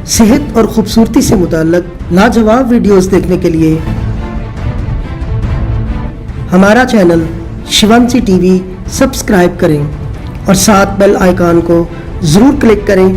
सेहत और खूबसूरती से मुताल्लिक लाजवाब वीडियोस देखने के लिए हमारा चैनल शिवांशी टीवी सब्सक्राइब करें और साथ बेल आइकॉन को ज़रूर क्लिक करें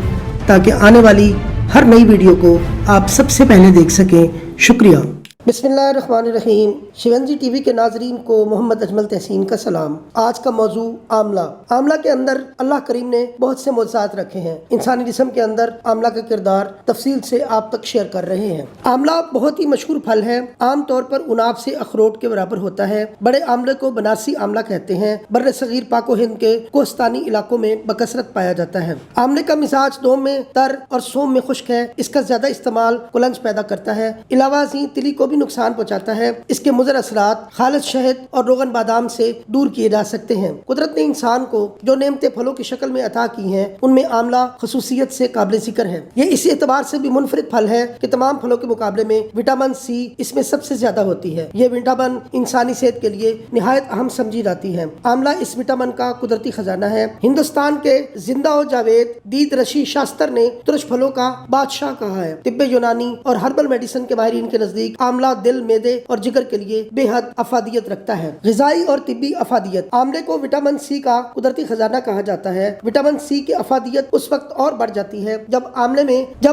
ताकि आने वाली हर नई वीडियो को आप सबसे पहले देख सकें। शुक्रिया। बिस्मिल्लाहिर्रहमानिर्रहीम। शिवांशी टीवी के नाजरीन को मोहम्मद अजमल तहसीन का सलाम। आज का मौजू आमला। आमला के अंदर अल्लाह करीम ने बहुत से मौज़ात रखे हैं। इंसानी जिस्म के अंदर आमला का किरदार तफसील से आप तक शेयर कर रहे हैं। आमला बहुत ही मशहूर फल है। आम तौर पर उनाब से अखरोट के बराबर होता है। बड़े आमले को बनारसी आमला कहते हैं। बर्रे सगीर पाको हिंद के कोस्तानी इलाकों में बकसरत पाया जाता है। आमले का मिजाज दोम में तर और सोम में खुश्क है। इसका ज्यादा इस्तेमाल कुलंज पैदा करता है। इलावा तिली को भी नुकसान पहुंचाता है। इसके मुज़र असरात खालिद शहद और रोगन बादाम से दूर किए जा सकते हैं। कुदरत ने इंसान को जो नेमतें फलों की शक्ल में अता की हैं, उनमें आमला खसूसियत से काबिल जिक्र है। ये इसी एतबार से भी मुनफरिद फल है कि तमाम फलों के मुकाबले में विटामिन सी इसमें सबसे ज्यादा होती है। ये विटामिन इंसानी सेहत के लिए निहायत अहम समझी जाती है। आमला इस विटामिन का कुदरती खजाना है। हिंदुस्तान के जिंदा और जावेद दीद रशी शास्त्र ने तुरश फलों का बादशाह कहा है। तिब्बे यूनानी और हर्बल मेडिसिन के माहिरीन के नजदीक आमला दिल, मेदे और जिगर के लिए बेहद अफादियत रखता है। ग़िज़ाई और तिब्बी अफादियत। आमले को विटामिन सी का कुदरती खजाना कहा जाता है। विटामिन सी की अफादियत उस वक्त और बढ़ जाती है जब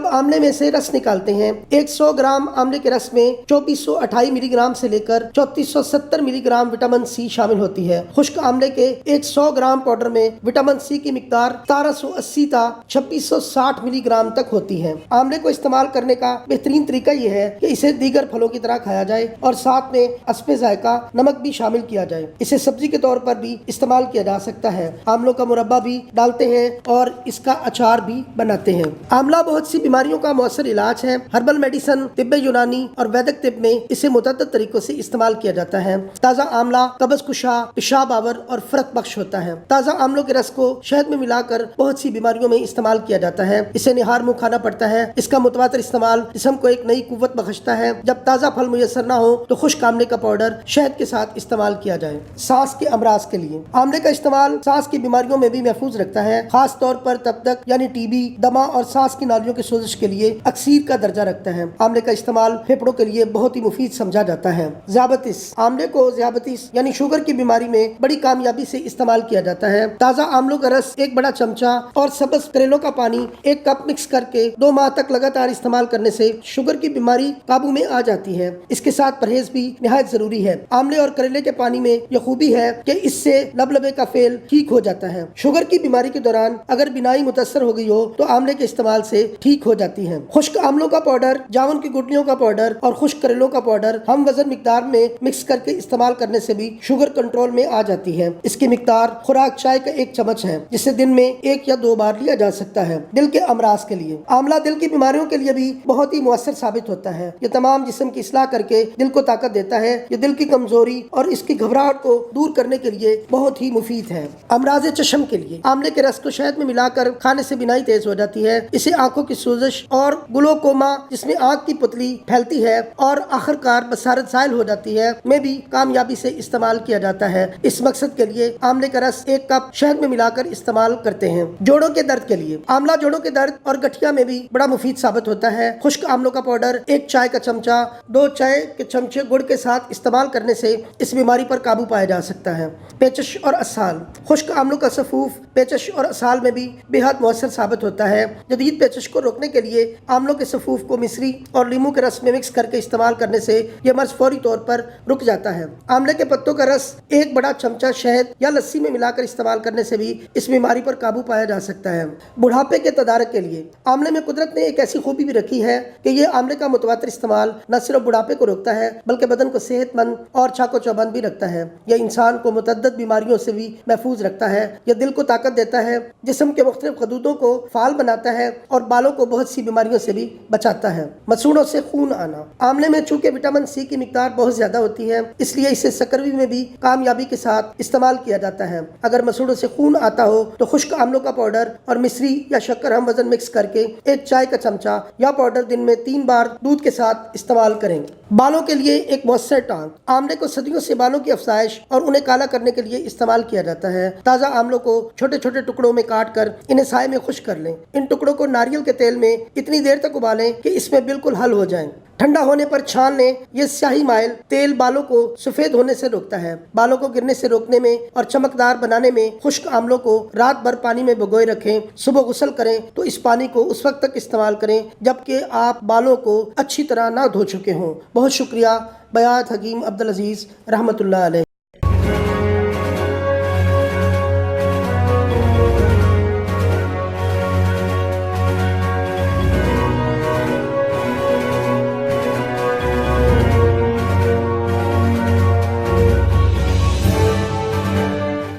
आमले में से रस निकालते हैं। 100 ग्राम आमले के रस में 2428 मिलीग्राम से लेकर 3470 मिलीग्राम विटामिन सी शामिल होती है। खुश्क आमले के 100 ग्राम पाउडर में विटामिन सी की मिकदार 1780 ता 2660 मिलीग्राम तक होती है। आमले को इस्तेमाल करने का बेहतरीन तरीका यह है कि इसे दीगर फलों की तरह खाया जाए और साथ में अस्पे जायका नमक भी शामिल किया जाए। इसे सब्जी के तौर पर भी इस्तेमाल किया जा सकता है। आमलों का मुरब्बा भी डालते हैं और इसका अचार भी बनाते हैं। आमला बहुत सी बीमारियों का मौसर इलाज है। हर्बल मेडिसिन, तिब्बे यूनानी और वैदिक तिब में इसे मुतअद्दिद तरीकों से इस्तेमाल किया जाता है। ताज़ा आमला कब्ज़ कुशा, पेशाब आवर और फर्क बख्श होता है। ताज़ा आमलों के रस को शहद में मिलाकर बहुत सी बीमारियों में इस्तेमाल किया जाता है। इसे निहार मुँह खाना पड़ता है। इसका मुतवातिर इस्तेमाल जिस्म को एक नई कुव्वत बख्शता है। जब ताज़ा फल मुयस्सर ना हो तो खुश्क आमले का पाउडर शहद के साथ इस्तेमाल किया जाए। सांस के अमराज के लिए आमले का इस्तेमाल सांस की बीमारियों में भी महफूज रखता है। खास तौर पर तब तक यानी टीबी, दमा और सांस की नालियों की सोजिश के लिए अक्सीर का दर्जा रखता है। आमले का इस्तेमाल फेफड़ों के लिए बहुत ही मुफीद समझा जाता है। ज़ियाबतीस। आमले को ज़ियाबतीस यानी शुगर की बीमारी में बड़ी कामयाबी से इस्तेमाल किया जाता है। ताज़ा आमलों का रस 1 बड़ा चमचा और सब्ज़ करेलों का पानी 1 कप मिक्स करके 2 माह तक लगातार इस्तेमाल करने से शुगर की बीमारी काबू में आ जाती है। इसके साथ परहेज भी निहायत जरूरी है। आमले और करेले के पानी में यह खूबी है कि इससे लबलबे का फेल ठीक हो जाता है। शुगर की बीमारी के दौरान अगर बिनाई मुतासर हो गई हो तो आमले के इस्तेमाल से ठीक हो जाती है। खुश्क आमलों का पाउडर, जामुन की गुठलियों का पाउडर और खुश्क करेलों का पाउडर हम वजन मिकदार में मिक्स करके इस्तेमाल करने से भी शुगर कंट्रोल में आ जाती है। इसकी मिकदार खुराक चाय का 1 चम्मच है, जिसे दिन में 1 या 2 बार लिया जा सकता है। दिल के अमराज के लिए आमला दिल की बीमारियों के लिए भी बहुत ही मुअस्सर साबित होता है। ये तमाम जिस्म की इस्लाह करके दिल को ताकत देता है। ये दिल की कमजोरी और इसकी घबराहट को दूर करने के लिए बहुत ही मुफीद है। अमराज़े चश्म के लिए आमले के रस को शहद में मिलाकर खाने से बिनाई तेज हो जाती है। इसे आंखों की सोजिश और ग्लूकोमा, जिसमें आंख की पुतली फैलती है और आखिरकार बसारत ज़ायल हो जाती है, में भी कामयाबी से इस्तेमाल किया जाता है। इस मकसद के लिए आमले का रस 1 कप शहद में मिलाकर इस्तेमाल करते हैं। जोड़ों के दर्द के लिए आमला जोड़ों के दर्द और गठिया में भी बड़ा मुफीद साबित होता है। खुश्क आमलों का पाउडर 1 चाय का चमचा 2 चाय के चमचे गुड़ के साथ इस्तेमाल करने से इस बीमारी पर काबू पाया जा सकता है। पेचश और असाल। खुश्क आमलों का सफूफ पेचश और असाल में भी बेहद मुअस्सर साबित होता है। जदीद पेचश को रोकने के लिए आमलों के सफूफ को मिश्री और लीमू के रस में मिक्स करके इस्तेमाल करने से यह मर्ज फौरी तौर पर रुक जाता है। आमले के पत्तों का रस 1 बड़ा चमचा शहद या लस्सी में मिलाकर इस्तेमाल करने से भी इस बीमारी पर काबू पाया जा सकता है। बुढ़ापे के तदारक के लिए आमले में कुदरत ने एक ऐसी खूबी भी रखी है कि यह आमले का मुतवातिर इस्तेमाल न सिर्फ बुढ़ापे को रोकता है बल्कि बदन को सेहतमंद और चाको चौबंद भी रखता है। यह इंसान को मुतअद्दिद बीमारियों से भी महफूज रखता है। यह दिल को ताकत देता है, जिस्म के मुख्तलिफ खदूदों को फाल बनाता है और बालों को बहुत सी बीमारियों से भी बचाता है। मसूड़ों से खून आना। आमले में चूंकि विटामिन सी की मिकदार बहुत ज्यादा होती है, इसलिए इसे सकरवी में भी कामयाबी के साथ इस्तेमाल किया जाता है। अगर मसूड़ों से खून आता हो तो खुश्क आमलों का पाउडर और मिश्री या शक्कर हम वजन मिक्स करके 1 चाय का चमचा या पाउडर दिन में 3 बार दूध के साथ इस्तेमाल करें। کریں۔ بالوں کے لیے ایک مؤثر ٹانک۔ آملے کو صدیوں سے بالوں کی افزائش اور انہیں کالا کرنے کے لیے استعمال کیا جاتا ہے۔ تازہ آملوں کو چھوٹے چھوٹے ٹکڑوں میں کاٹ کر انہیں سائے میں خشک کر لیں۔ ان ٹکڑوں کو ناریل کے تیل میں اتنی دیر تک ابالیں کہ اس میں بالکل حل ہو جائیں۔ ٹھنڈا ہونے پر چھان لیں۔ یہ سیاہی مائل تیل بالوں کو سفید ہونے سے روکتا ہے۔ بالوں کو گرنے سے روکنے میں اور چمکدار بنانے میں خشک آملوں کو رات بھر پانی میں بھگوئے رکھیں۔ صبح غسل کریں تو اس پانی کو اس وقت تک استعمال کریں جبکہ آپ بالوں کو اچھی طرح نہ دھو چکے ہوں۔ بہت شکریہ۔ بیات حکیم عبدالعزیز رحمۃ اللہ علیہ۔